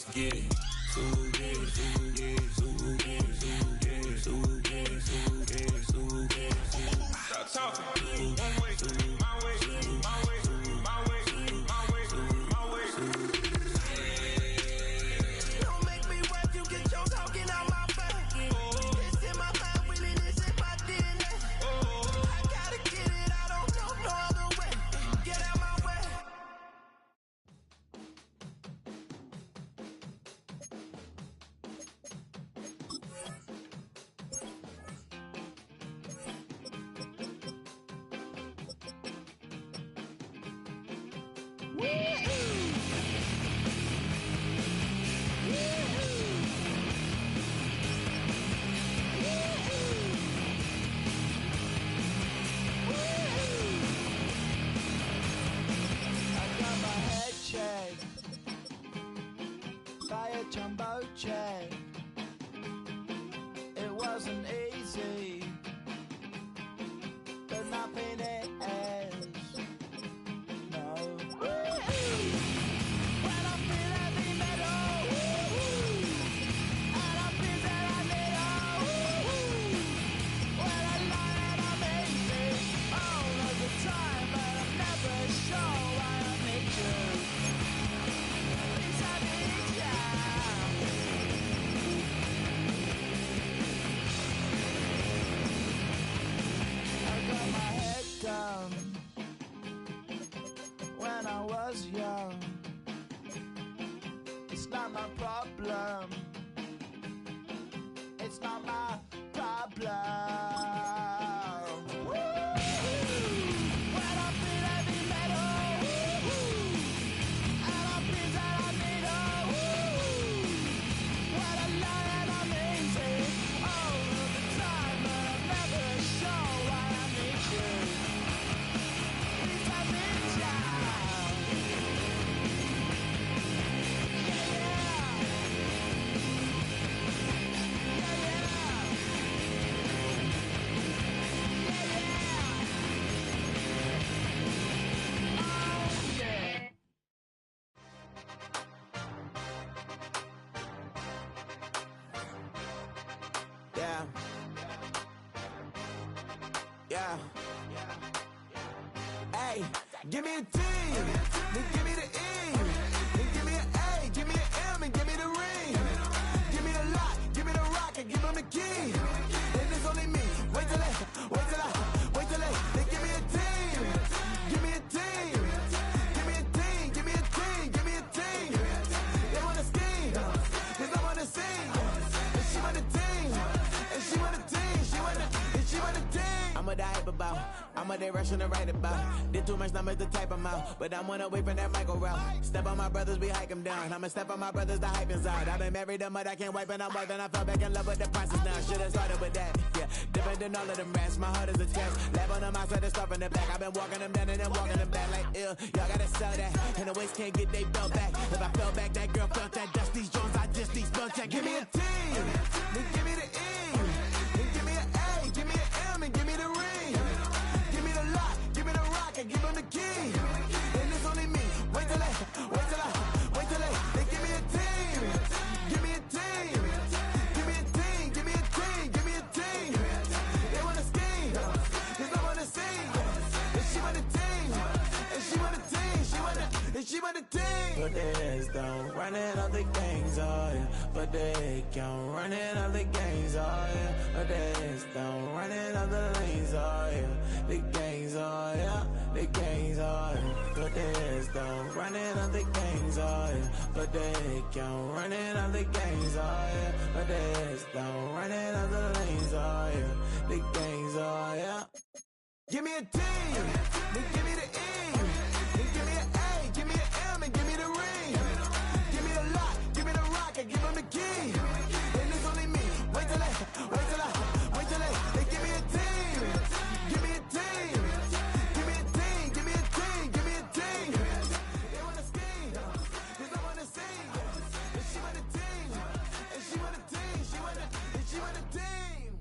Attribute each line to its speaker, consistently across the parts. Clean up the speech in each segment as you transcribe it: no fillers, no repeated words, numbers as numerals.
Speaker 1: let's get it. Stop talking. One way, my way, my way, my way, my way, my way.
Speaker 2: Don't make me work, you get your talking out my face. It's in my mind, really, this in my DNA. I gotta get it, I don't know no other way. Get out my way. By a jumbo jet. It wasn't easy, but nothing is. No. When I feel heavy metal, and I feel that I need when I lie and I'm easy all of the time, but I'm never sure why I need you. Please, I need you. I got my head down when I was young. It's not my problem. It's not my problem. When I feel heavy metal, and I feel that I need when I lie and I'm easy all of the time, but I'm never sure why I need you. Please, I need you. Yeah, yeah. Yeah, yeah. Yeah, yeah. Oh, yeah. Yeah. Yeah. Hey, give me a D, then give me the E, then give me an A, give me an M, and give me the ring. Give me the lock, give me the rock, and give them the key. And it's only me. Wait till they, then give me a team. Give me a team. Give me a team, give me a team, give me a team. They wanna scheme, 'cause I wanna sing. And she want a team, and she want a team, and she want a team. I'm what I hype about, I'm what they rushing to write about. Did too much numbers to type them out, but I'm one away from that Michael route. Step on my brothers, we hike them down. I'ma step on my brothers, the hype is out. I've been married them, but I can't wipe and I'm wiping. I fell back in love with the process now. Should've started with that, yeah. Different than all of them rats, my heart is a test. Lab on them outside, the stuff in the back. I've been walking them down and then walking them back like, ew. Y'all gotta sell that, and the waist can't get they belt back. If I fell back, that girl felt that. Dust these Jones, I just these spell check. Give me a T, then give me the E, then give me an A, give me an M, and give me the ring. Give me the lock, give me the rock, and give them the key. And it's only me. Wait till they, then give me a team. Give me a team. Give me a team, give me a team, give me a team. They wanna scheme, 'cause I wanna sing. And she want a team, and she want a team, and she want a team. Put their heads down, running all the gangs, oh yeah. But they can't running all the gangs, oh yeah. Put their heads down, running all the lanes, oh yeah. The gangs, oh yeah. The gangs, oh yeah. Put their heads down, running all the gangs, oh yeah. But they can't running all the gangs, oh yeah. Put their heads down, running all the lanes, oh yeah. The gangs, oh yeah. Give me a T, then give me the E, then give me an A, give me an M, and give me the ring. Give me the lock, give me the rock, and give them the key. And it's only me. Wait till they, then give me a team. Give me a team. Give me a team, give me a team, give me a team. They wanna scheme, 'cause I wanna sing. And she want a team, and she want a team, and she want a team.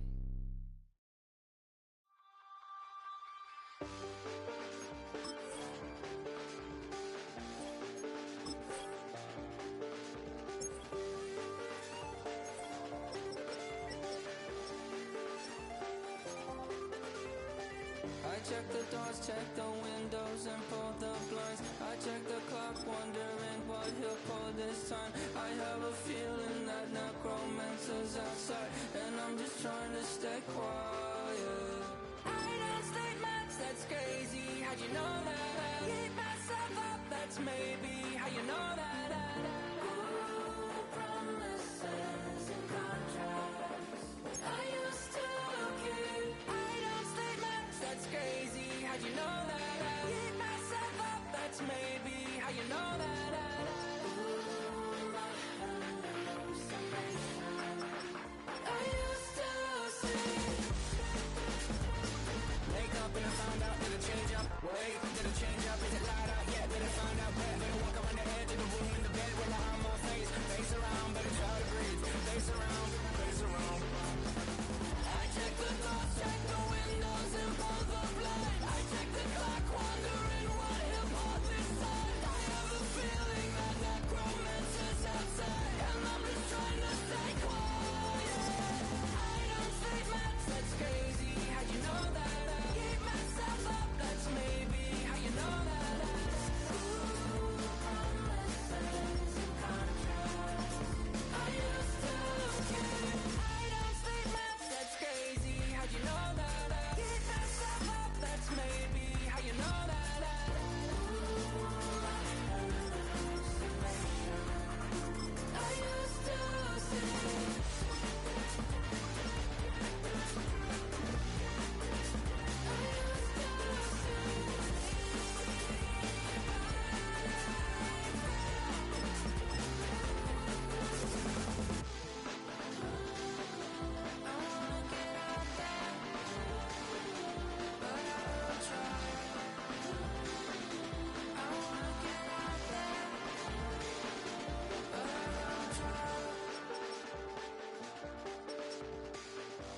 Speaker 3: check the doors, check the windows, and pull the blinds. I check the clock, wondering what he'll pull this time. I have a feeling that necromancer's outside, and I'm just trying to stay quiet. I don't state much, that's crazy. How'd you know that? I keep myself up, that's maybe how you know that. Ooh, promises and contracts. I used to keep. I don't state much, that's crazy. How'd you know that? I keep myself up, that's maybe how you know that. Ooh, my hallucination. I used to see. Wake up and I found out, did it change up? Wait, did it change up? Is it light out? Yeah, did it find out? Better walk around the edge of the room in the bed with my arm on face. Face around, better try to breathe. Face around, face around. I check the doors, check the windows, and pull the blind. I check the clock, wondering what he'll pull this time. I have a feeling that necromancer's outside, and I'm just trying to stay quiet. I don't say much, that's crazy. How'd you know that? I keep myself up, that's maybe how you know that. Ooh, promises and contracts. I used to keep. I don't say much, that's crazy. How'd you know that? I keep myself up, that's maybe how you know that. Ooh, my hallucination. I used to see.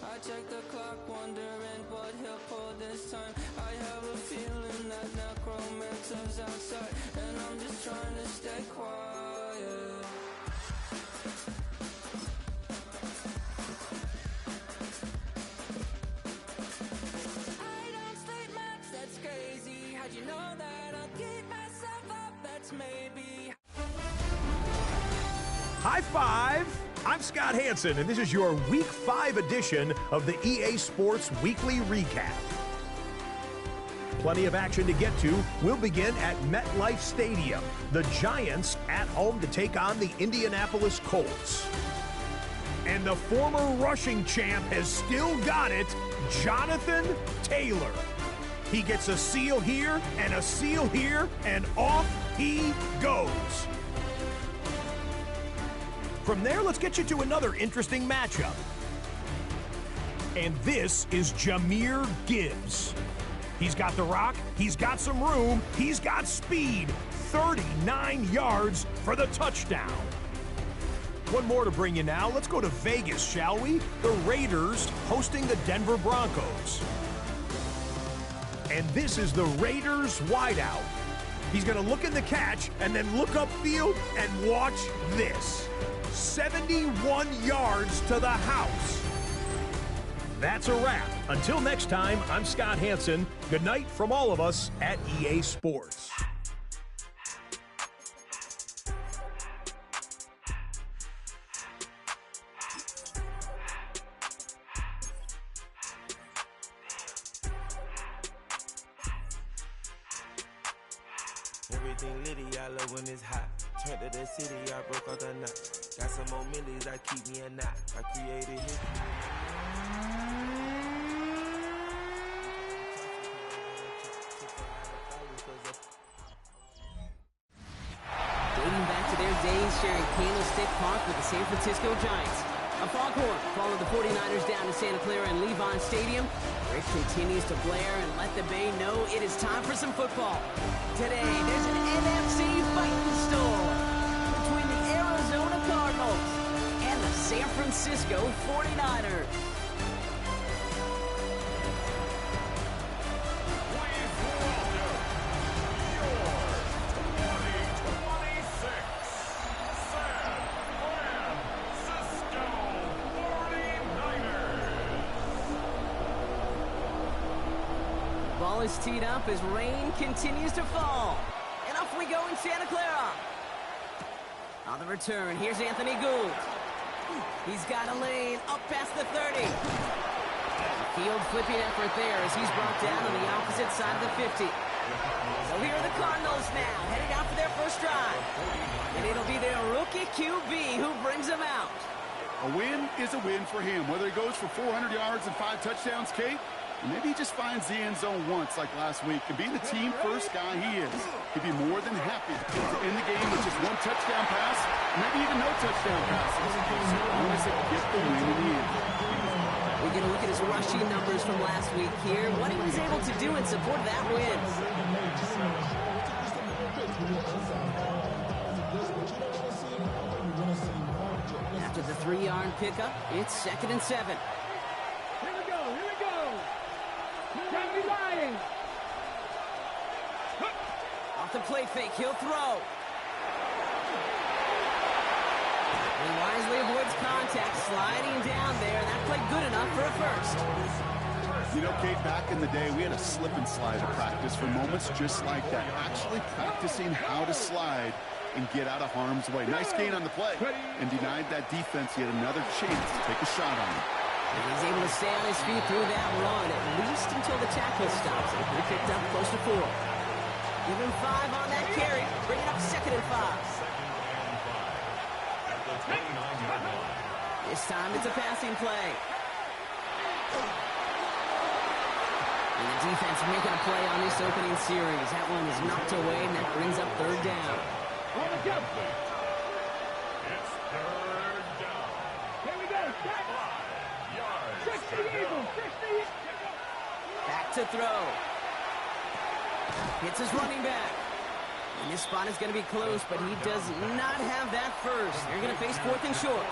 Speaker 3: I check the clock, wondering what he'll pull this time. I have a feeling that necromancer's outside, and I'm just trying to stay quiet. I don't state much, that's crazy. How'd you know that? I'll keep myself up, that's maybe.
Speaker 4: High five! I'm Scott Hansen, and this is your Week 5 edition of the EA Sports Weekly Recap. Plenty of action to get to. We'll begin at MetLife Stadium. The Giants at home to take on the Indianapolis Colts. And the former rushing champ has still got it, Jonathan Taylor. He gets a seal here, and off he goes. From there, let's get you to another interesting matchup. And this is Jahmyr Gibbs. He's got the rock, he's got some room, he's got speed. 39 yards for the touchdown. One more to bring you now. Let's go to Vegas, shall we? The Raiders hosting the Denver Broncos. And this is the Raiders wideout. He's going to look in the catch and then look upfield and watch this. 71 yards to the house. That's a wrap. Until next time, I'm Scott Hansen. Good night from all of us at EA Sports.
Speaker 5: Everything litty, I love when it's hot. Turn to the city, I broke all the knots. Got some more millies, I keep me a knot. I created history.
Speaker 6: Dating back to their days sharing Candlestick Park with the San Francisco Giants. A foghorn followed the 49ers down to Santa Clara and Levon Stadium, where it continues to blare and let the Bay know it is time for some football. Today, there's an NFC fight in store between the Arizona Cardinals and the San Francisco 49ers. ball is teed up as rain continues to fall. And off we go in Santa Clara. On the return, here's Anthony Gould. He's got a lane up past the 30. Field flipping effort there as he's brought down on the opposite side of the 50. So here are the Cardinals now, headed out for their first drive. And it'll be their rookie QB who brings them out.
Speaker 7: A win is a win for him, whether he goes for 400 yards and 5 touchdowns, Kate, or maybe he just finds the end zone once like last week. And being the team-first guy he is, he'd be more than happy to end the game with just 1 touchdown pass, maybe even no touchdown passes. So long as they get the win in the end.
Speaker 6: We're going to look at his rushing numbers from last week here, what he was able to do in support of that win. After the 3-yard pickup, it's 2nd and 7.
Speaker 3: Here we go, here we go. Johnny Ryan.
Speaker 6: Off the play fake, he'll throw. He wisely avoids contact, sliding down there. That played good enough for a first.
Speaker 7: You know, Kate, back in the day, we had a slip and slide at practice for moments just like that. Actually practicing how to slide and get out of harm's way. Nice gain on the play, and denied that defense yet another chance to take a shot on him.
Speaker 6: And he's able to stay on his feet through that run, at least until the tackle stops him. He picked up close to 4. Give him 5 on that carry, bring it up 2nd and 5. This time it's a passing play. And the defense making a play on this opening series. That one is knocked away, and that brings up 3rd down.
Speaker 3: On the jump.
Speaker 1: It's 3rd down.
Speaker 3: Here we go. 60 Eagles. 60.
Speaker 6: Back to throw. Hits his running back. And this spot is going to be close, but he does not have that first. They're going to face 4th and short.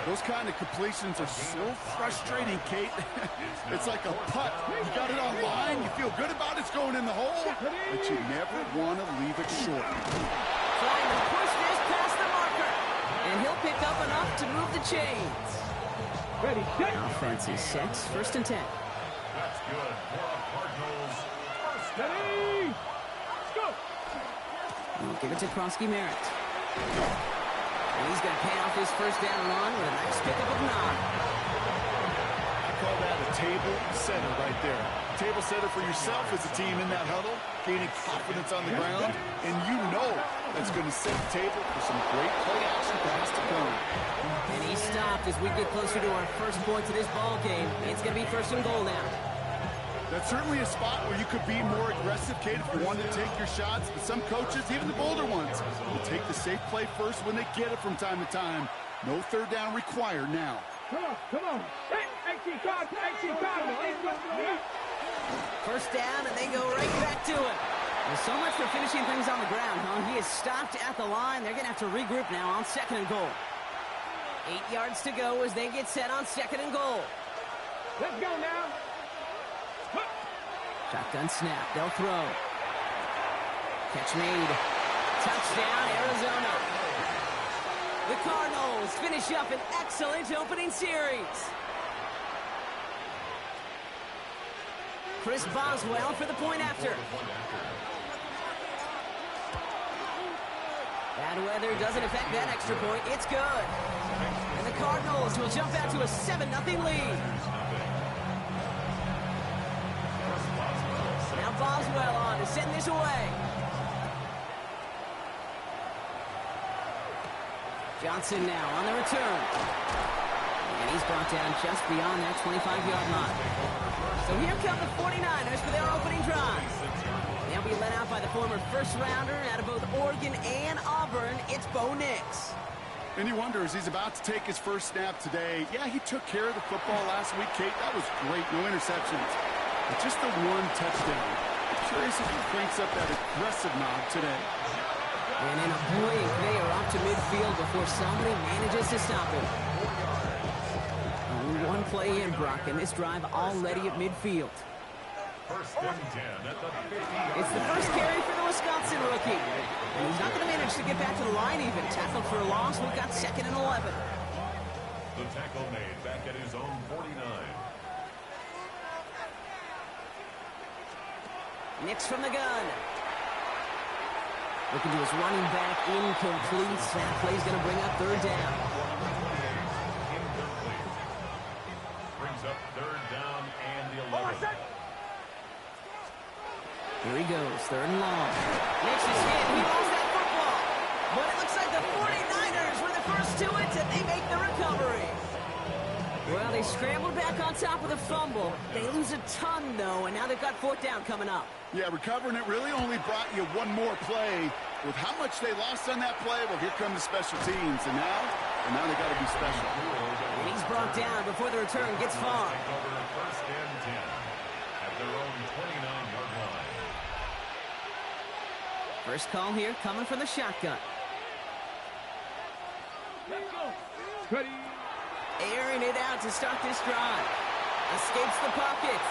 Speaker 7: Those kind of completions are so frustrating, Kate. It's like a putt. You got it on line, you feel good about it's going in the hole, but you never want to leave it short.
Speaker 6: Trying to push this past the marker. And he'll pick up enough to move the chains.
Speaker 3: Ready, set.
Speaker 6: Offense is set. 1st and 10.
Speaker 1: That's good for the Cardinals. First down.
Speaker 3: Ready. Let's go.
Speaker 6: We'll give it to Krosky Merritt. And he's going to pay off his first down run with a nice pickup of 9.
Speaker 7: I call that a table setter right there. Table setter for yourself as a team in that huddle, gaining confidence on the ground, and you know that's going to set the table for some great play action pass to come.
Speaker 6: And he stopped as we get closer to our first points of this ball game. It's going to be 1st and goal now.
Speaker 7: That's certainly a spot where you could be more aggressive, Kate, if you wanted to take your shots. But some coaches, even the bolder ones, will take the safe play first when they get it from time to time. No 3rd down required now.
Speaker 3: Come on, come on. Hey,
Speaker 6: First down, and they go right back to it. Well, so much for finishing things on the ground, huh? He is stopped at the line. They're going to have to regroup now on 2nd and goal. 8 yards to go as they get set on 2nd and goal.
Speaker 3: Let's go now.
Speaker 6: Shotgun snap. They'll throw. Catch made. Touchdown, Arizona. The Cardinals finish up an excellent opening series. Chris Boswell for the point after. Bad weather doesn't affect that extra point. It's good. And the Cardinals will jump out to a 7-0 lead. Now Boswell on to send this away. Johnson now on the return. And he's brought down just beyond that 25-yard line. So here come the 49ers for their opening drive. They'll be led out by the former first-rounder out of both Oregon and Auburn. It's Bo Nix.
Speaker 7: And you wonder, as he's about to take his first snap today, yeah, he took care of the football last week, Kate. That was great. No interceptions. But just the 1 touchdown. I'm curious if he cranks up that aggressive knob today.
Speaker 6: And in a blink, they are up to midfield before somebody manages to stop him. Only 1 play in, Brock, and this drive already at midfield.
Speaker 1: 1st and 10 at the 50.
Speaker 6: It's the first carry for the Wisconsin rookie. And he's not going to manage to get back to the line even. Tackled for a loss. We've got 2nd and 11.
Speaker 1: The tackle made back at his own 49.
Speaker 6: Nix from the gun. Looking to his running back, incomplete. That play's going to bring up third down.
Speaker 1: Incomplete. Brings up third down and the 11.
Speaker 6: Here he goes, third and long. Nix is hit. He lost that football. But it looks like the 49ers were the first to it, and they make the recovery. Well, they scrambled back on top of the fumble. They lose a ton, though, and now they've got fourth down coming up.
Speaker 7: Yeah, recovering it really only brought you one more play. With how much they lost on that play, well, here come the special teams. And now they got to be special.
Speaker 6: And he's brought down before the return gets far.
Speaker 1: First and 10 at their own 29-yard line.
Speaker 6: First call here coming from the shotgun.
Speaker 8: Ready.
Speaker 6: Airing it out to start this drive. Escapes the pocket.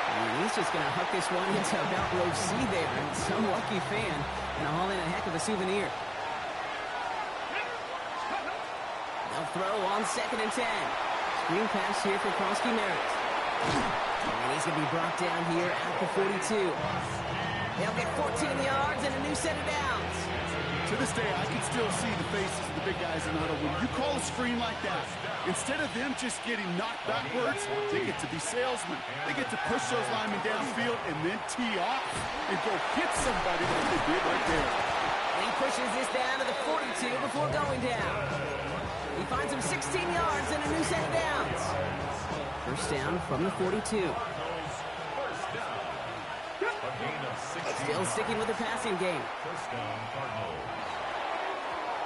Speaker 6: And he's just going to hook this one into about row C there. And some lucky fan going to haul in a heck of a souvenir. They'll throw on second and 10. Screen pass here for Krosky Merritt. And he's going to be brought down here at the 42. They'll get 14 yards and a new set of downs.
Speaker 7: To this day, I can still see the faces of the big guys in the huddle. When you call a screen like that, instead of them just getting knocked backwards, they get to be salesmen. They get to push those linemen downfield and then tee off and go hit somebody like they did right there.
Speaker 6: And he pushes this down to the 42 before going down. He finds him 16 yards and a new set of downs. First down from the 42. Still sticking with the passing game.
Speaker 1: First down, Cardinals.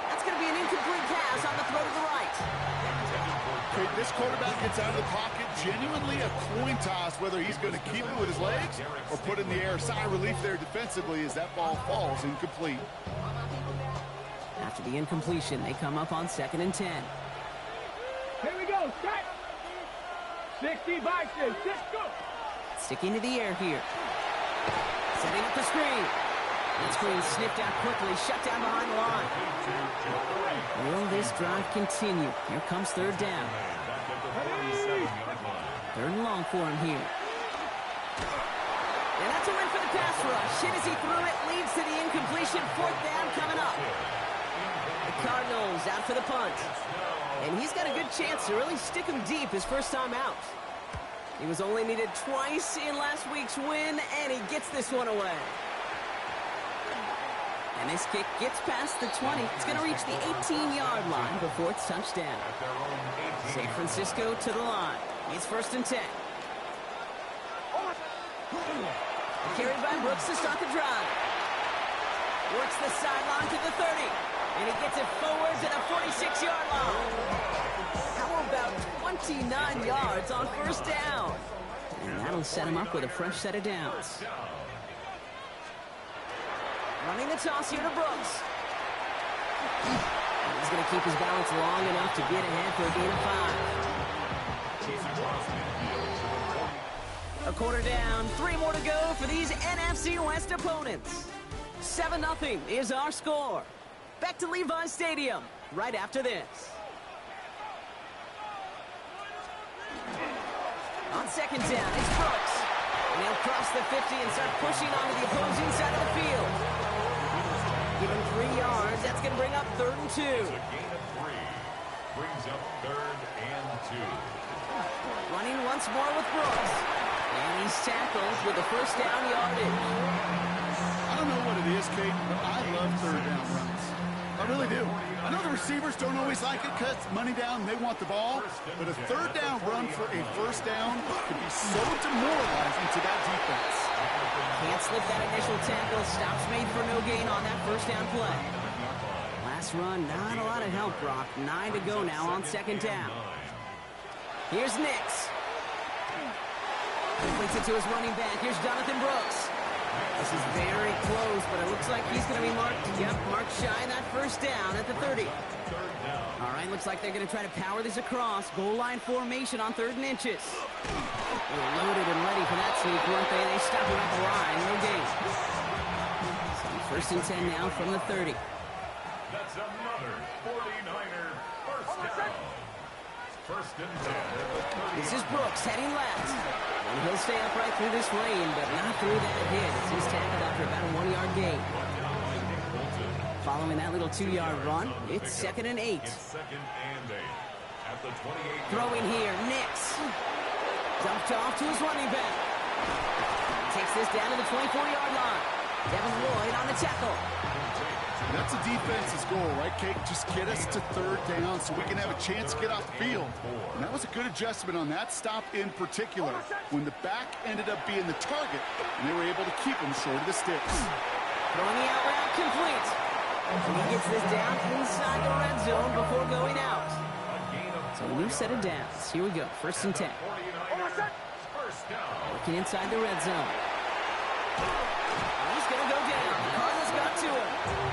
Speaker 6: That's going to be an incomplete pass on the throw to the right.
Speaker 7: Okay, this quarterback gets out of the pocket, genuinely a coin toss whether he's going to keep it with his legs or put it in the air. Sigh of relief there defensively as that ball falls incomplete.
Speaker 6: After the incompletion, they come up on second and 10.
Speaker 8: Here we go. Start. 60 boxes. Let's go.
Speaker 6: Sticking to the air here. Setting up the screen. That screen sniffed out quickly, shut down behind the line. Will this drive continue? Here comes third down. Third and long for him here. And that's a win for the pass rush. Hit as he threw it, leads to the incompletion. Fourth down coming up. The Cardinals out for the punt. And he's got a good chance to really stick him deep his first time out. He was only needed twice in last week's win, and he gets this one away. And this kick gets past the 20. It's going to reach the 18-yard line before it's touchdown. San Francisco to the line. It's first and 10. Carried by Brooks to start the drive. Works the sideline to the 30. And he gets it forward to the 46-yard line. How about 29 yards on first down? And that'll set him up with a fresh set of downs. Running the toss here to Brooks. And he's going to keep his balance long enough to get ahead for a gain of 5. A quarter down, 3 more to go for these NFC West opponents. 7-0 is our score. Back to Levi Stadium right after this. On second down, it's Brooks. And he'll cross the 50 and start pushing onto the opposing side of the field. Give him 3 yards. That's going to bring up third and 2.
Speaker 1: It's a gain of 3. Brings up third and 2.
Speaker 6: Running once more with Brooks. And he's tackled with the first down yardage.
Speaker 7: I don't know what it is, Kate, but I love third down runs. I really do. I know the receivers don't always like it because money down, they want the ball. But a third down run for a first down could be so demoralizing to that defense.
Speaker 6: Can't slip that initial tackle. Stops made for no gain on that first down play. Last run, not a lot of help, Brock. 9 to go now on second down. Here's Nix. Completes it to his running back. Here's Jonathan Brooks. This is very close, but it looks like he's going to be marked shy that first down at the 30. All right, looks like they're going to try to power this across. Goal line formation on 3rd and inches. They're loaded and ready for that sneak, weren't they? They stop him at the line. No gain. So first and 10 now from the 30.
Speaker 1: That's another 49er first down. First and 10 at the 30.
Speaker 6: This is Brooks heading left. And he'll stay upright through this rain, but not through that hit as he's tackled after about a 1-yard gain. Following that little 2-yard run, it's 2nd and 8.
Speaker 1: It's 2nd and 8 at the 28.
Speaker 6: Throwing here, Nix. Dumped off to his running back. Takes this down to the 24-yard line. Devin Lloyd on the tackle.
Speaker 7: That's a defense's goal, right, Kate? Just get us to 3rd down so we can have a chance to get off the field. And that was a good adjustment on that stop in particular, when the back ended up being the target, and they were able to keep him short of the sticks.
Speaker 6: Throwing the out route complete. And he gets this down inside the red zone before going out. So a new set of downs. Here we go. 1st and 10. Working inside the red zone. He's going to go down. The Cardinals got to him.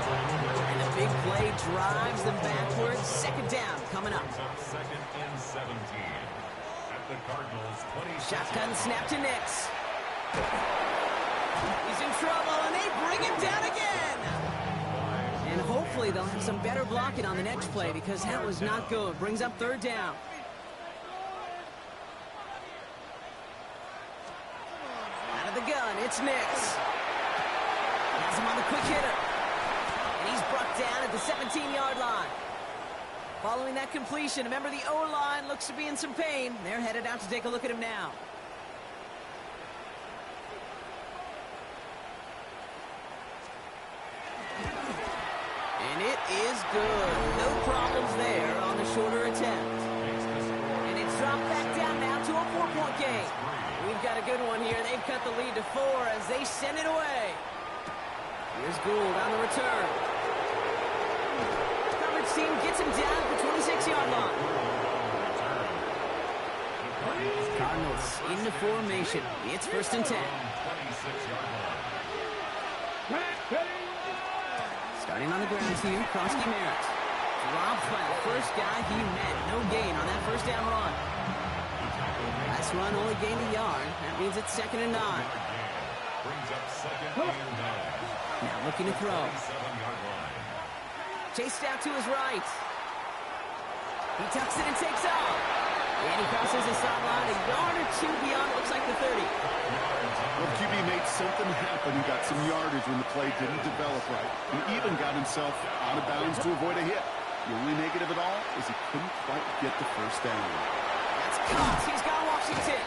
Speaker 6: And the big play drives them backwards. 2nd down coming up.
Speaker 1: 2nd and 17 at the Cardinals 20.
Speaker 6: Shotgun snap to Nix. He's in trouble, and they bring him down again. And hopefully they'll have some better blocking on the next play because that was not good. Brings up 3rd down. Out of the gun, it's Nix. Has him on the quick hitter. And he's brought down at the 17-yard line. Following that completion, remember the O-line looks to be in some pain. They're headed out to take a look at him now. And it is good. No problems there on the shorter attempt. And it's dropped back down now to a 4-point game. We've got a good one here. They've cut the lead to 4 as they send it away. Here's Gould on the return. Coverage team gets him down at the 26-yard line. Cardinals into formation. It's 1st and 10. Starting on the ground here, Krosky Merritt. Dropped by the first guy he met. No gain on that 1st down run. Last run only gained a yard. That means it's 2nd and 9.
Speaker 1: Brings up 2nd and 9.
Speaker 6: Now looking to throw. Chased out to his right. He tucks it and takes off. And he crosses the sideline a yard or 2 beyond, looks like the 30.
Speaker 7: Well, QB made something happen. He got some yardage when the play didn't develop right. He even got himself out of bounds to avoid a hit. The only negative at all is he couldn't quite get the 1st down.
Speaker 6: That's caught. He's got Washington.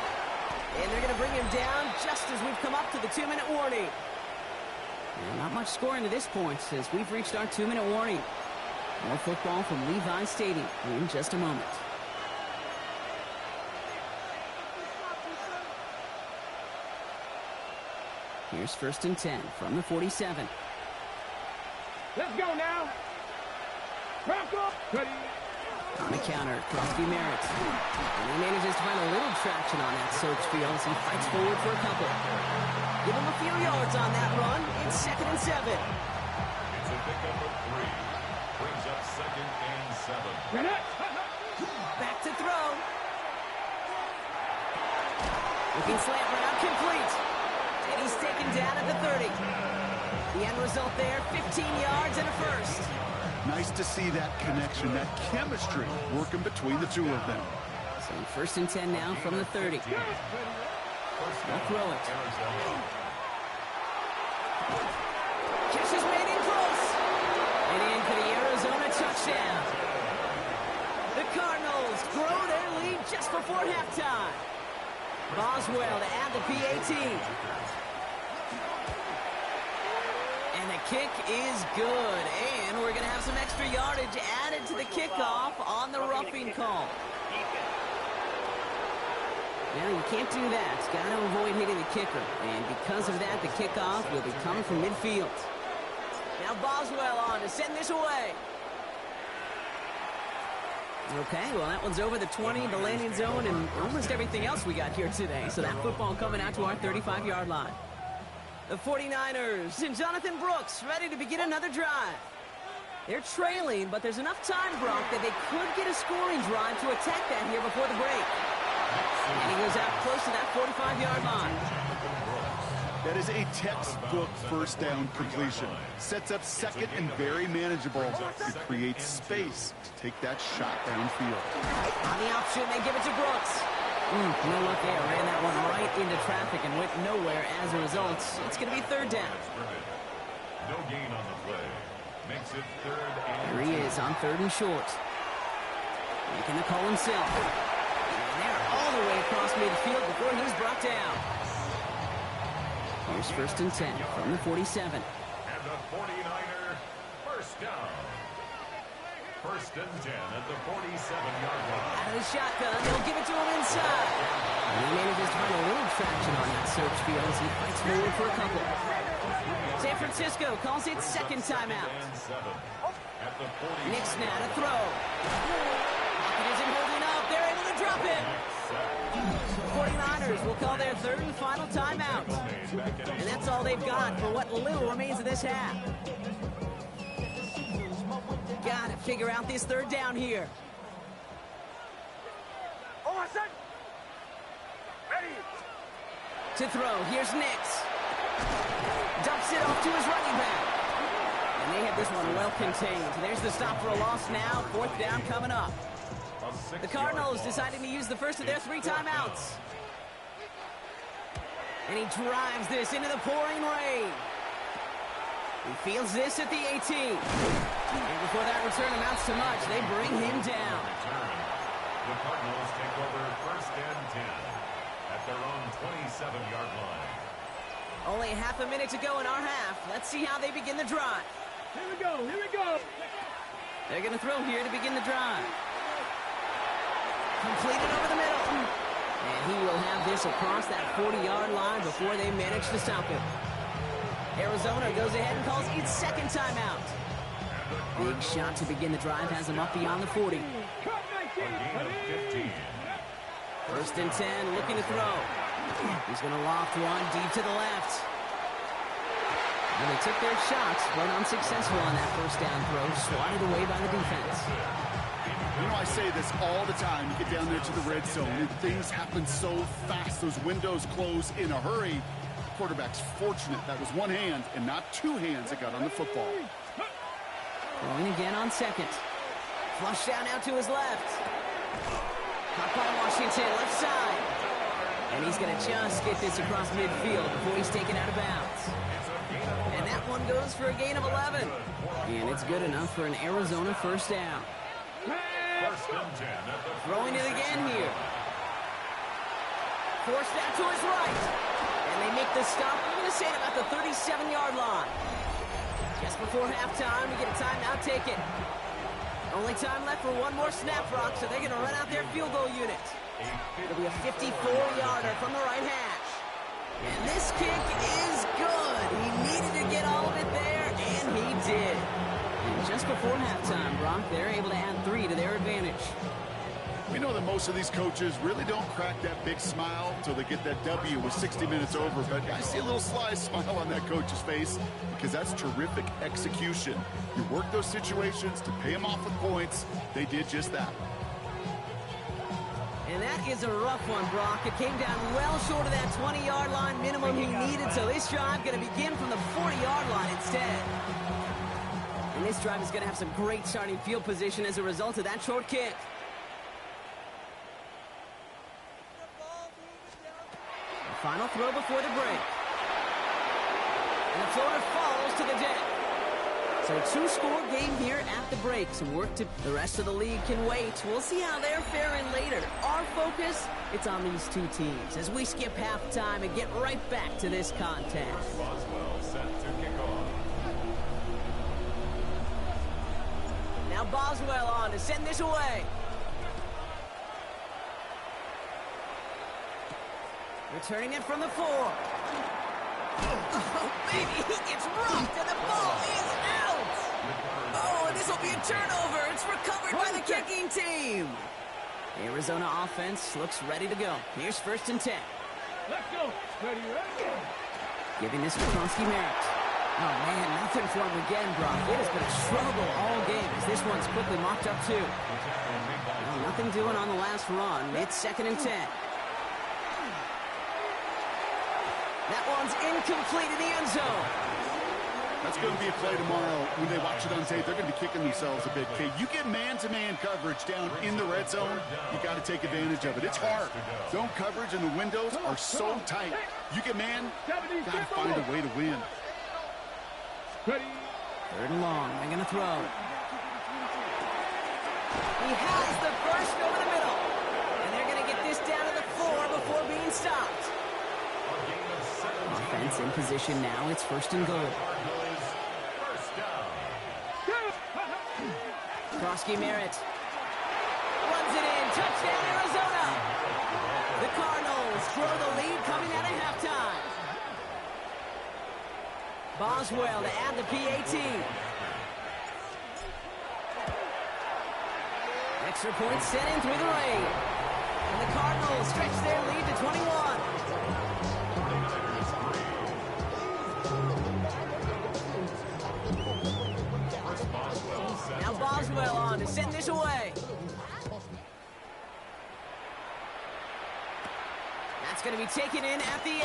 Speaker 6: And they're going to bring him down just as we've come up to the 2-minute warning. And not much scoring to this point as we've reached our 2-minute warning. More football from Levi Stadium in just a moment. Here's 1st and 10 from the 47.
Speaker 8: Let's go now. Crack up. Ready.
Speaker 6: On the counter, Krosky Merritt. And he manages to find a little traction on that search field as he fights forward for a couple. Give him a few yards on that run. It's 2nd and 7.
Speaker 1: It's a pickup of 3. Brings up 2nd and 7.
Speaker 8: Ready.
Speaker 6: Back to throw. Looking slant route complete. And he's taken down at the 30. The end result there, 15 yards and a 1st.
Speaker 7: Nice to see that connection, that chemistry working between the two of them.
Speaker 6: So 1st and 10 now from the 30. They'll throw it. Catch is made in close. And in for the Arizona touchdown. The Cardinals grow their lead just before halftime. Boswell to add the PAT. And the kick is good. And we're going to have some extra yardage added to the kickoff on the roughing call. Now, you can't do that. Got to avoid hitting the kicker. And because of that, the kickoff will be coming from midfield. Now Boswell on to send this away. Okay, well, that one's over the 20, the landing zone, and almost everything else we got here today. So that football coming out to our 35-yard line. The 49ers and Jonathan Brooks ready to begin another drive. They're trailing, but there's enough time, Brock, that they could get a scoring drive to attack that here before the break. And he goes out close to that 45-yard line.
Speaker 7: That is a textbook first down completion. Sets up second and very manageable. It creates space to take that shot downfield.
Speaker 6: On the option, they give it to Brooks. No look there. Ran that one right into traffic and went nowhere as a result. It's going to be third down.
Speaker 1: No gain on the play. Makes it third and
Speaker 6: Here he is on third and short. Making the call himself. And they're all the way across midfield before he's brought down. Here's first and 10 from the 47.
Speaker 1: And the 49er first down. First and 10 at the 47-yard line.
Speaker 6: Out of the shotgun, they'll give it to him inside. And he manages to find a little traction on that search field as he fights forward for a couple. San Francisco calls it second timeout.
Speaker 1: At the 40.
Speaker 6: Knicks now to throw. Pocket isn't holding up. They're able to drop it. 49ers will call their third and final timeout. And that's all they've got for what little remains of this half. Gotta figure out this third down here. To throw, here's Nix. Dumps it off to his running back. And they have this one well contained. There's the stop for a loss now. Fourth down coming up. The Cardinals deciding to use the first of their 3 timeouts. And he drives this into the pouring rain. He feels this at the 18. And before that return amounts to much, they bring him down.
Speaker 1: The Cardinals take over first and 10 at their own 27-yard line.
Speaker 6: Only half a minute to go in our half. Let's see how they begin the drive.
Speaker 8: Here we go, here we go.
Speaker 6: They're going to throw here to begin the drive. Completed over the middle. And he will have this across that 40-yard line before they manage to stop him. Arizona goes ahead and calls its second timeout. Big shot to begin the drive has him up beyond the 40. First and 10, looking to throw. He's going to loft one deep to the left. And they took their shots, but unsuccessful on that first down throw, swatted away by the defense.
Speaker 7: You know, I say this all the time. You get down there to the red zone, and things happen so fast. Those windows close in a hurry. Quarterback's fortunate that was one hand and not 2 hands that got on the football.
Speaker 6: Throwing again on second. Flush down out to his left. Caught by Washington, left side. And he's going to just get this across midfield before he's taken out of bounds. And that one goes for a gain of 11. And it's good enough for an Arizona first down.
Speaker 1: First and 10 at the
Speaker 6: Throwing it again here. Forced out to his right. And they make the stop, I'm going to say, at about the 37-yard line. Just before halftime, we get a timeout taken. Only time left for one more snap, Brock, so they're going to run out their field goal unit. It'll be a 54-yarder from the right hash. And this kick is good. He needed to get all of it there, and he did. And just before halftime, Brock, they're able to add 3 to their advantage.
Speaker 7: We know that most of these coaches really don't crack that big smile until they get that W with 60 minutes over, but I see a little sly smile on that coach's face because that's terrific execution. You work those situations to pay them off with points. They did just that.
Speaker 6: And that is a rough one, Brock. It came down well short of that 20-yard line minimum he needed, so this drive going to begin from the 40-yard line instead. And this drive is going to have some great starting field position as a result of that short kick. Final throw before the break. And the floater falls to the deck. So a 2-score game here at the break. Some work to the rest of the league can wait. We'll see how they're faring later. Our focus, it's on these 2 teams as we skip halftime and get right back to this contest.
Speaker 1: Boswell set to kick off.
Speaker 6: Now Boswell on to send this away. Returning it from the 4. Oh, baby, he gets rocked and the ball is out. Oh, and this will be a turnover. It's recovered by the kicking team. The Arizona offense looks ready to go. Here's first and 10.
Speaker 8: Let's go. Ready, ready.
Speaker 6: Giving this to Kronsky Merritt. Oh, man, nothing for him again, Brock. It has been a struggle all game as this one's quickly mopped up, too. Well, nothing doing on the last run. It's second and 10. That one's incomplete in the end zone.
Speaker 7: That's going to be a play tomorrow. When they watch it on tape, they're going to be kicking themselves a bit. Okay, you get man-to-man coverage down in the red zone, you got to take advantage of it. It's hard. Zone coverage and the windows are so tight. You get man, got to find a way to win.
Speaker 8: Ready.
Speaker 6: 3rd and long. They're going to throw. He has the first over the middle. And they're going to get this down to the floor before being stopped. Offense in position now. It's 1st and goal. Krosky Merritt runs it in. Touchdown, Arizona. The Cardinals throw the lead coming out of halftime. Boswell to add the PAT. Extra point sent in through the rain. And the Cardinals stretch their lead to 21. Now Boswell on to send this away. That's going to be taken in at the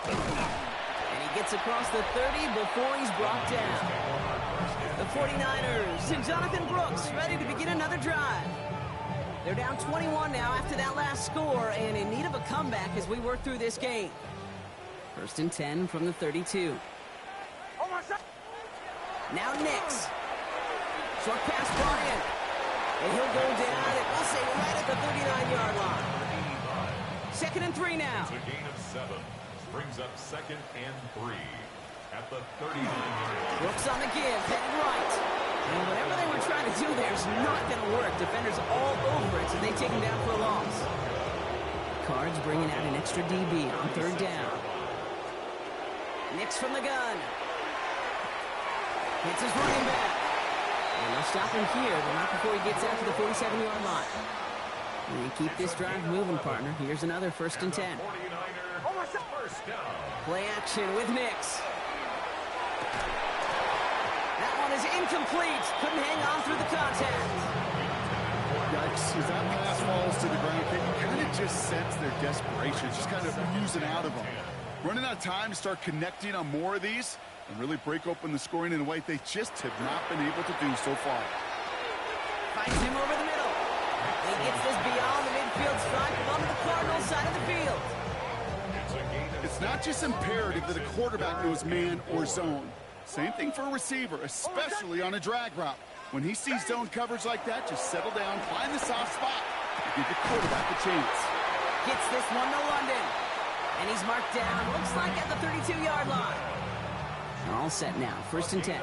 Speaker 6: 8. And he gets across the 30 before he's brought down. The 49ers and Jonathan Brooks ready to begin another drive. They're down 21 now after that last score and in need of a comeback as we work through this game. 1st and 10 from the 32. Now Nix. Short pass brought in. And he'll go down and we'll say right at the 39-yard line. 2nd and 3 now.
Speaker 1: It's a gain of 7. Brings up 2nd and 3 at the 39-yard line.
Speaker 6: Brooks on the give, headed right. And whatever they were trying to do there is not going to work. Defenders all over it, so they take him down for a loss. Cards bringing out an extra DB on 3rd down. Nix from the gun. Hits his running back. And they'll stop him here, but not before he gets out to the 47-yard line. We keep this drive moving, partner. Here's another 1st and 10.
Speaker 1: 49er, first down.
Speaker 6: Play action with Nix. That one is incomplete. Couldn't hang on through the contact.
Speaker 7: Yikes, as that pass falls to the ground, you kind of just sense their desperation, just kind of oozing out of them. Running out of time to start connecting on more of these and really break open the scoring in a way they just have not been able to do so far.
Speaker 6: Finds him over the middle. He gets this beyond the midfield stripe on the Cardinals side of the field.
Speaker 7: It's not just imperative that a quarterback knows man or zone. Same thing for a receiver, especially on a drag route. When he sees zone coverage like that, just settle down, find the soft spot, and give the quarterback a chance.
Speaker 6: Gets this one to London. And he's marked down, looks like at the 32-yard line. All set now, 1st and 10.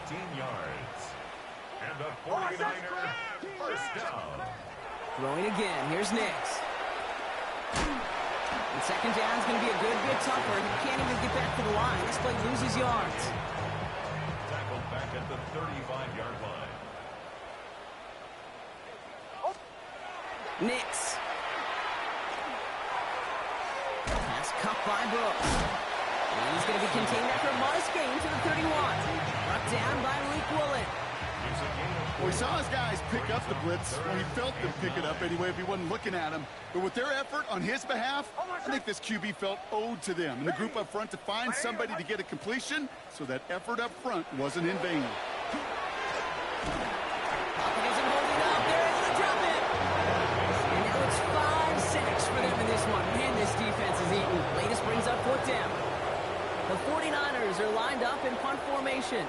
Speaker 1: 15 yards. And the 49er, first down.
Speaker 6: Throwing again, here's Nix. And 2nd down is going to be a good bit tougher. He can't even get back to the line. This play loses yards.
Speaker 1: Tackled back at the 35-yard line.
Speaker 6: Nix. Pass cut by Brooks. And he's going to be contained after a modest gain to the 31. Brought down by Malik Woolen.
Speaker 7: Well, he saw his guys pick up the blitz, or he felt them pick it up anyway if he wasn't looking at him. But with their effort on his behalf, I think this QB felt owed to them and the group up front to find somebody to get a completion so that effort up front wasn't in vain.
Speaker 6: Pocket isn't holding up. They're able to drop it. And now it's 5 sacks for them in this one. Man, this defense is eating. Latest brings up 4th down. The 49ers are lined up in punt formation.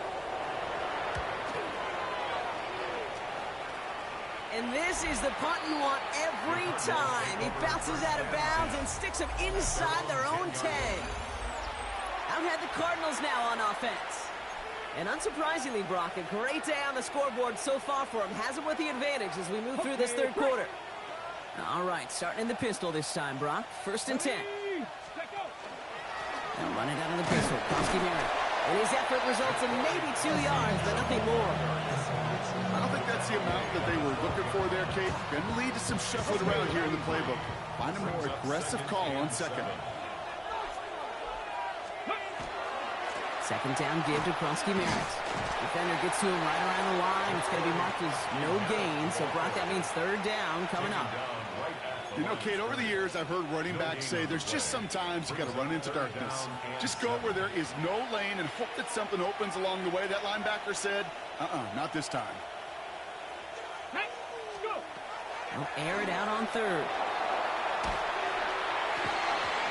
Speaker 6: And this is the punt you want every time. He bounces out of bounds and sticks them inside their own 10. Out had the Cardinals now on offense. And unsurprisingly, Brock, a great day on the scoreboard so far for him. Has him with the advantage as we move through this 3rd quarter. All right, starting in the pistol this time, Brock. 1st and 10. And run it out of the pistol. Krosky Merritt. And his effort results in maybe 2 yards, but nothing more.
Speaker 7: I don't think that's the amount that they were looking for there, Kate. Going to lead to some shuffling around here in the playbook. Find a more aggressive call on 2nd.
Speaker 6: 2nd down give to Krosky Merritt. Defender gets to him right around the line. It's going to be marked as no gain. So, Brock, that means 3rd down coming up.
Speaker 7: You know, Kate, over the years, I've heard running backs say there's just sometimes you got to run into darkness. Just go where there is no lane and hope that something opens along the way. That linebacker said, not this time.
Speaker 8: Hey, go.
Speaker 6: He'll air it out on third.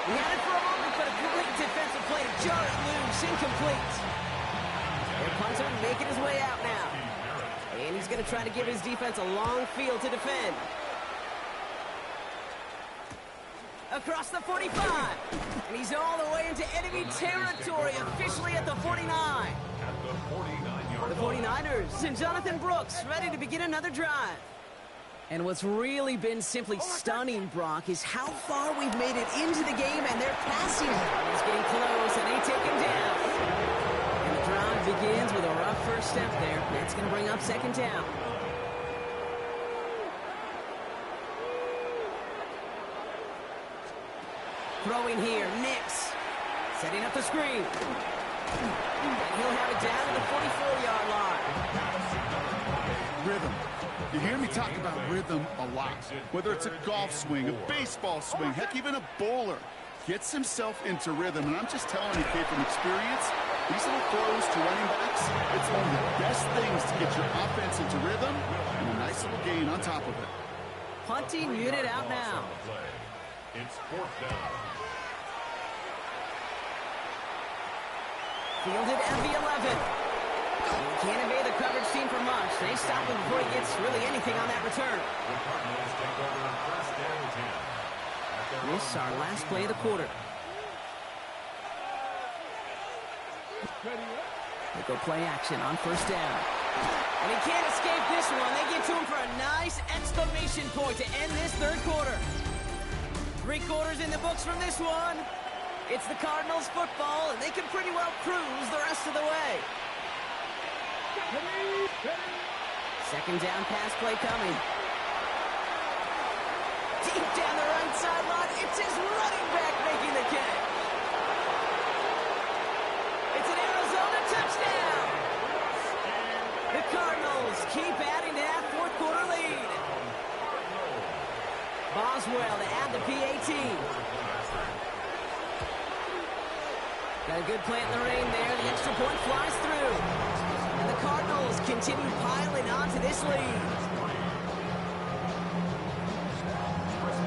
Speaker 6: He had it for a moment, but a great defensive play to jar it loose, incomplete. Their punter making his way out now. And he's going to try to give his defense a long field to defend. Across the 45. And he's all the way into enemy territory, officially at the 49. The 49ers and Jonathan Brooks ready to begin another drive. And what's really been simply stunning, Brock, is how far we've made it into the game, and they're passing. He's getting close, and they take him down. And the drive begins with a rough first step there. That's going to bring up second down. Throwing here, Nix. Setting up the screen. And he'll have it down to the 44-yard line.
Speaker 7: Rhythm. You hear me talk about rhythm a lot. Whether it's a golf swing, a baseball swing, heck, even a bowler. Gets himself into rhythm. And I'm just telling you, Kate, from experience, these little throws to running backs, it's one of the best things to get your offense into rhythm and a nice little gain on top of it.
Speaker 6: Punting unit out now.
Speaker 1: It's fourth down.
Speaker 6: Fielded at the 11. He can't evade the coverage team for much. They stop him before he gets really anything on that return.
Speaker 1: The Cardinals take over first and 10.
Speaker 6: This is our last play of the quarter. They go play action on first down. And he can't escape this one. They get to him for a nice exclamation point to end this third quarter. 3 quarters in the books from this one. It's the Cardinals football, and they can pretty well cruise the rest of the way. Second down pass play coming. Deep down the right sideline, it's his running back making the catch. It's an Arizona touchdown. The Cardinals keep adding to that fourth quarter lead. Boswell to add the PAT. Got a good play in the rain there. The extra point flies through. And the Cardinals continue piling onto this lead.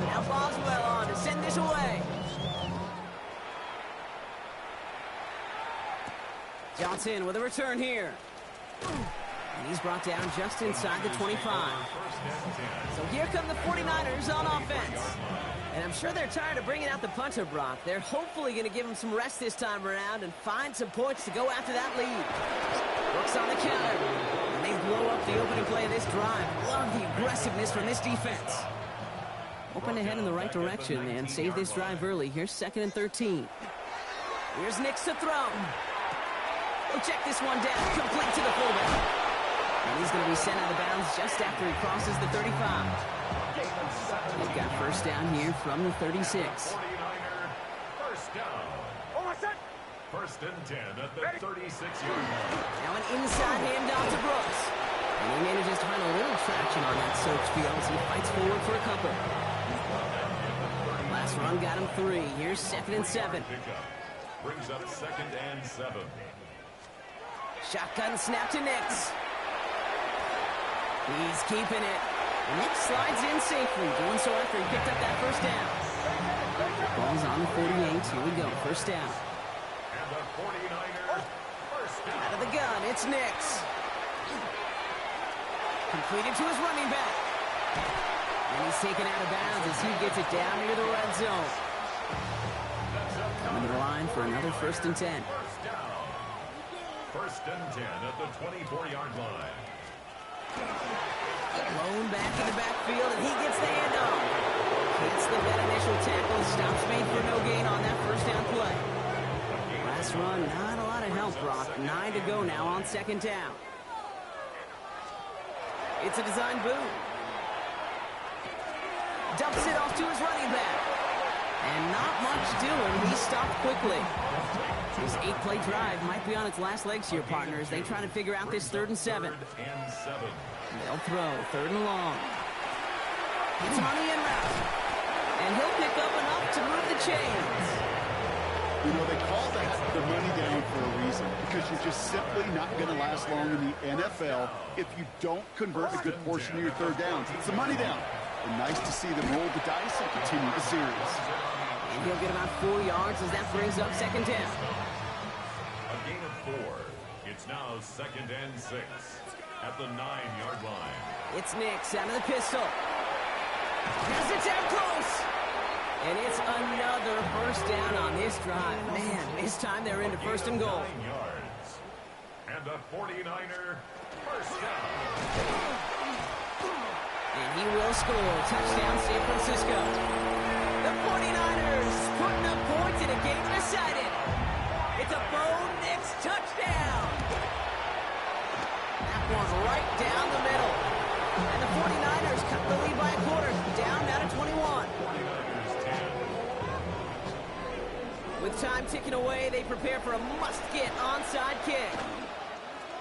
Speaker 6: Now Boswell on to send this away. Johnson with a return here. And he's brought down just inside the 25. So here come the 49ers on offense. And I'm sure they're tired of bringing out the punter, Brock. They're hopefully going to give him some rest this time around and find some points to go after that lead. Brooks on the counter. And they blow up the opening play of this drive. Love the aggressiveness from this defense. Hoping to head in the right direction and save this drive early. Here's 2nd and 13. Here's Nix to throw. He'll check this one down. Complete to the fullback. And he's going to be sent out of bounds just after he crosses the 35. They've got first down here from the 36.
Speaker 1: 49er, first down. First and 10 at the 36-yard line.
Speaker 6: Now an inside handoff to Brooks. And he manages to find a little traction on that search field as he fights forward for a couple. Last run got him 3. Here's 2nd and 7.
Speaker 1: Brings up 2nd and 7.
Speaker 6: Shotgun snap to Nix. He's keeping it. Nix slides in safely, doing so after he picked up that first down. Ball's on the 48. Here we go, first down.
Speaker 1: And the 49ers, first down.
Speaker 6: Out of the gun, it's Nix. Completed to his running back. And he's taken out of bounds as he gets it down near the red zone. Coming to the line for another first and 10.
Speaker 1: First down. First and 10 at the 24-yard line.
Speaker 6: Blown back in the backfield, and he gets the handoff. Can't slip that initial tackle. Stops made for no gain on that first down play. Last run, not a lot of help, Brock. 9 to go now on 2nd down. It's a design boot. Dumps it off to his running back. And not much doing. He stopped quickly. This 8-play drive might be on its last legs here, partners. They try to figure out this 3rd and 7.
Speaker 1: And 7.
Speaker 6: They'll throw 3rd and long. It's on the in route. back up enough to move the chains.
Speaker 7: You know, they call that the money down for a reason, because you're just simply not going to last long in the NFL if you don't convert a good portion of your third downs. It's the money down. And nice to see them roll the dice and continue the series.
Speaker 6: And he'll get about 4 yards as that brings up second down.
Speaker 1: A gain of 4. It's now 2nd and 6 at the 9-yard line.
Speaker 6: It's Nix out of the pistol. Has it down close. And it's another first down on this drive. Man, this time they're into first and goal.
Speaker 1: 9 yards. And a 49er first down.
Speaker 6: And he will score. Touchdown, San Francisco. The 49ers putting up points in a game decided. It's a Bo Nix touchdown. That one right down the middle. And the 49ers cut the lead by a quarter. Down now to 21. With time ticking away, they prepare for a must-get onside kick.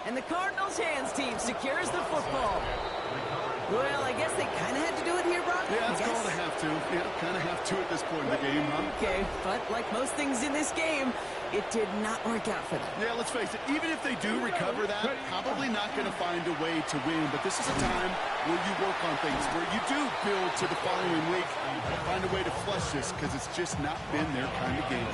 Speaker 6: And the Cardinals' hands team secures the football. Well, I guess they kind of had to do it here, Brock.
Speaker 7: Yeah, it's called a have to. Yeah, kind of have to at this point in the game, huh?
Speaker 6: Okay, but like most things in this game, it did not work out for them.
Speaker 7: Yeah, let's face it, even if they do recover that, probably not going to find a way to win. But this is a time where you work on things, where you do build to the following week, find a way to flush this, because it's just not been their kind of game.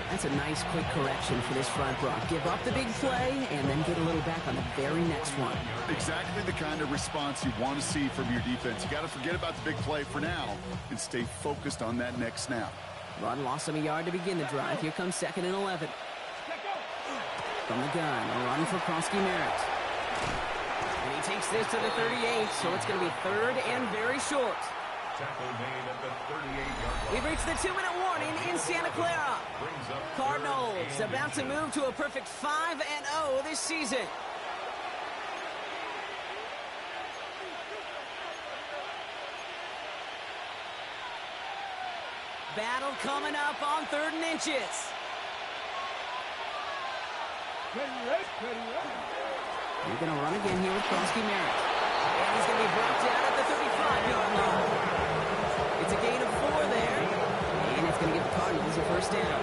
Speaker 6: That's a nice quick correction for this front, Brock. Give up the big play and then get a little back on the very next one.
Speaker 7: Exactly the kind of response you want to see from your defense. You got to forget about the big play for now and stay focused on that next snap.
Speaker 6: Run lost him a yard to begin the drive. Here comes 2nd and 11. From the gun, a run for Krosky Merritt. And he takes this to the 38, so it's going to be 3rd and very short.
Speaker 1: Tackle made at the 38-yard line.
Speaker 6: We've reached the 2-minute warning in Santa Clara. Cardinals about to move to a perfect 5-0 this season. Battle coming up on 3rd and inches. You're going to run again here with Krosky Merritt. And he's going to be brought down at the 35-yard line. It's a gain of 4 there. And it's going to give the Cardinals a first down.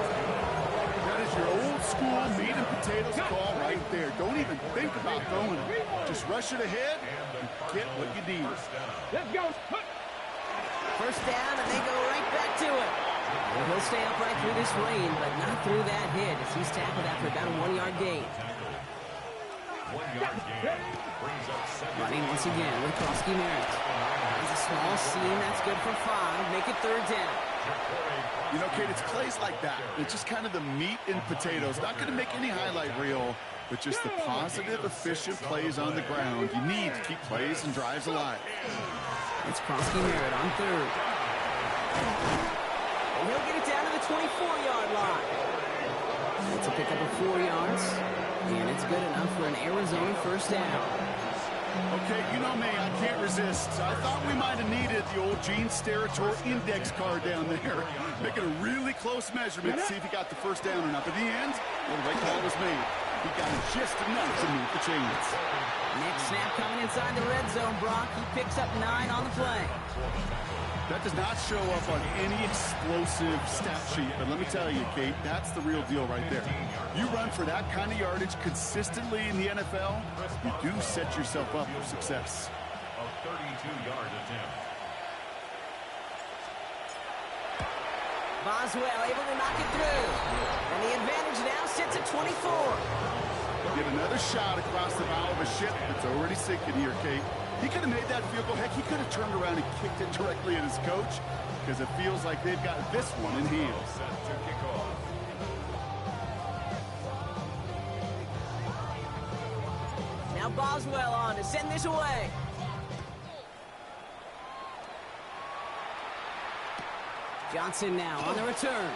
Speaker 7: That is your old school meat and potatoes call right there. Don't even think about throwing it. Just rush it ahead and get what you need.
Speaker 8: Let's go.
Speaker 6: First down, and they go right back to it. And he'll stay upright through this rain, but not through that hit as he's tackled after about a 1-yard gain.
Speaker 1: 1-yard gain brings up 7.
Speaker 6: Running once again with Krosky Merritt. It's a small seam. That's good for 5. Make it 3rd down.
Speaker 7: You know, Kate, it's plays like that. It's just kind of the meat and potatoes. Not going to make any highlight reel, but just the positive, efficient plays on the ground. You need to keep plays and drives alive.
Speaker 6: It's Krosky Merritt on 3rd. And he'll get it down to the 24-yard line. It's a pickup of 4 yards, and it's good enough for an Arizona first down.
Speaker 7: Okay, you know me, I can't resist. I thought we might have needed the old Gene Steratore index card down there. Making a really close measurement to see if he got the first down or not. But in the end, well, the right call was made. He got just enough to move the chains.
Speaker 6: Next snap coming inside the red zone, Brock. He picks up 9 on the play.
Speaker 7: That does not show up on any explosive stat sheet, but let me tell you, Kate, that's the real deal right there. You run for that kind of yardage consistently in the NFL, you do set yourself up for success.
Speaker 1: A 32-yard attempt.
Speaker 6: Boswell able to knock it through. And the advantage now sits at 24.
Speaker 7: Get another shot across the bow of a ship that's already sinking here, Kate. He could have made that field goal. Heck, he could have turned around and kicked it directly at his coach, because it feels like they've got this one in hand.
Speaker 1: Set to kick off.
Speaker 6: Now Boswell on to send this away. Johnson now on the return.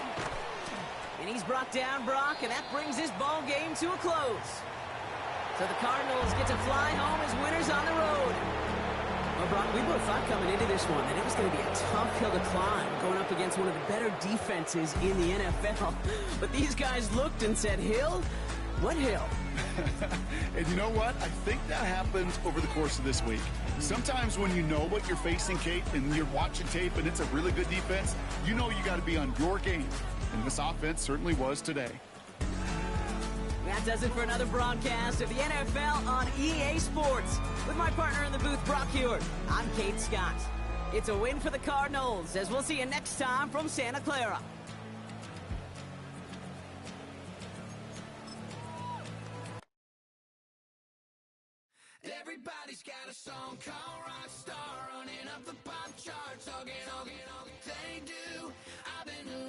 Speaker 6: And he's brought down, Brock, and that brings this ball game to a close. So the Cardinals get to fly home as winners on the road. Well, Brock, we both thought coming into this one that it was going to be a tough hill to climb, going up against one of the better defenses in the NFL. But these guys looked and said, Hill? What hill?
Speaker 7: And you know what? I think that happens over the course of this week. Sometimes when you know what you're facing, Kate, and you're watching tape and it's a really good defense, you know you got to be on your game. And this offense certainly was today.
Speaker 6: That does it for another broadcast of the NFL on EA Sports. With my partner in the booth, Brock Hewitt, I'm Kate Scott. It's a win for the Cardinals, as we'll see you next time from Santa Clara.
Speaker 3: Everybody's got a song called Rockstar, running up the pop charts. They do. I've been